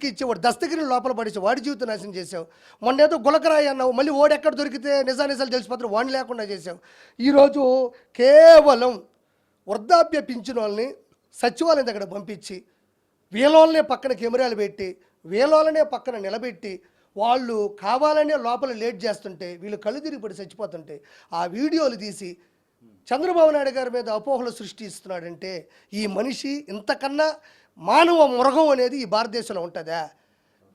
ఇచ్చి వాడు దస్తగిరిని లోపల పడేసి వాడి జీవితం నాశనం చేసావు. మొన్న ఏదో గులకరాయి అన్నావు, మళ్ళీ ఓడెక్కడ దొరికితే నిజానిజాలు తెలిసిపోతారు వాడిని లేకుండా చేసావు. ఈరోజు కేవలం వృద్ధాప్య పింఛన్ వాళ్ళని సచివాలయం దగ్గర పంపించి వీళ్ళనే పక్కన కెమెరాలు పెట్టి వీళ్ళనే పక్కన నిలబెట్టి వాళ్ళు కావాలనే లోపల లేట్ చేస్తుంటే వీళ్ళు కళ్ళు తిరిగిపడి చచ్చిపోతుంటే ఆ వీడియోలు తీసి చంద్రబాబు నాయుడు గారి మీద అపోహలు సృష్టిస్తున్నాడంటే ఈ మనిషి ఇంతకన్నా మానవ మృగం అనేది ఈ భారతదేశంలో ఉంటుందా?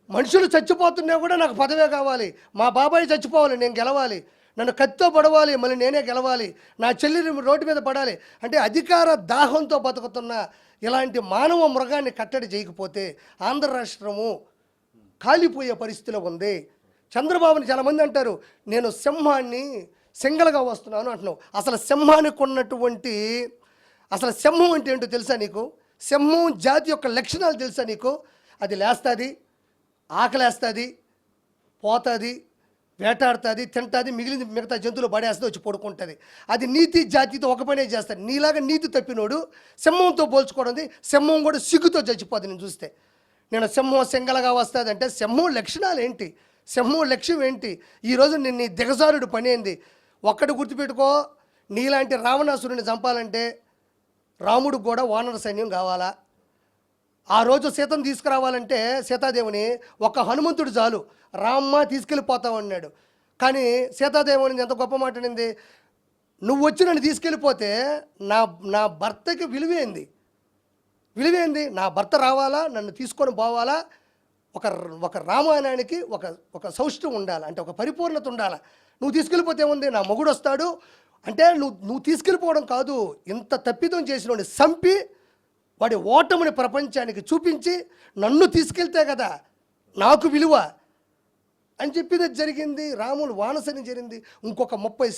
మనుషులు చచ్చిపోతున్నా కూడా నాకు పదవే కావాలి, మా బాబాయ్ చచ్చిపోవాలి, నేను గెలవాలి, నన్ను కత్తితో పడవాలి, మళ్ళీ నేనే గెలవాలి, నా చెల్లిని రోడ్డు మీద పడాలి అంటే అధికార దాహంతో బతుకుతున్న ఇలాంటి మానవ మృగాన్ని కట్టడి చేయకపోతే ఆంధ్ర రాష్ట్రము కాలిపోయే పరిస్థితిలో ఉంది. చంద్రబాబుని చాలామంది అంటారు నేను సింహాన్ని సింగల్గా వస్తున్నాను అంటున్నావు. అసలు సింహానికి ఉన్నటువంటి అసలు సింహం అంటే ఏంటో తెలుసా నీకు? సింహం జాతి యొక్క లక్షణాలు తెలుసా నీకు? అది లేస్తుంది, ఆకలేస్తుంది, పోతుంది, వేటాడుతుంది, తింటుంది, మిగతా జంతువులు పడేస్తుంది, వచ్చి పడుకుంటుంది. అది నీతి జాతితో ఒక పనే చేస్తుంది. నీలాగా నీతి తప్పినోడు సింహంతో పోల్చుకోవడం, సింహం కూడా సిగ్గుతో చచ్చిపోతుంది. నేను చూస్తే నేను సింహం సింగల్గా వస్తుంది అంటే సింహం లక్షణాలు ఏంటి, సింహం లక్ష్యం ఏంటి? ఈరోజు నేను నీ దిగజారుడు పని ఏంది? ఒక్కటి గుర్తుపెట్టుకో, నీలాంటి రావణాసురుని చంపాలంటే రాముడికి కూడా వానర సైన్యం కావాలా? ఆ రోజు సీతను తీసుకురావాలంటే సీతాదేవిని ఒక హనుమంతుడు చాలు, రామ్మ తీసుకెళ్ళిపోతామన్నాడు. కానీ సీతాదేవిని ఎంత గొప్ప మాట్లాడింది, నువ్వు వచ్చి నన్ను తీసుకెళ్ళిపోతే నా భర్తకి విలువేంది? నా భర్త రావాలా, నన్ను తీసుకొని పోవాలా? ఒక రామాయణానికి ఒక సౌష్ఠవం ఉండాలి, అంటే ఒక పరిపూర్ణత ఉండాలి. నువ్వు తీసుకెళ్ళిపోతే ఉంది, నా మొగుడు వస్తాడు అంటే నువ్వు తీసుకెళ్ళిపోవడం కాదు, ఇంత తప్పిదం చేసిన వాడిని చంపి వాడి ఓటమిని ప్రపంచానికి చూపించి నన్ను తీసుకెళ్తే కదా నాకు విలువ అని చెప్పేది జరిగింది. రాముడు వానసని జరిగింది. ఇంకొక 30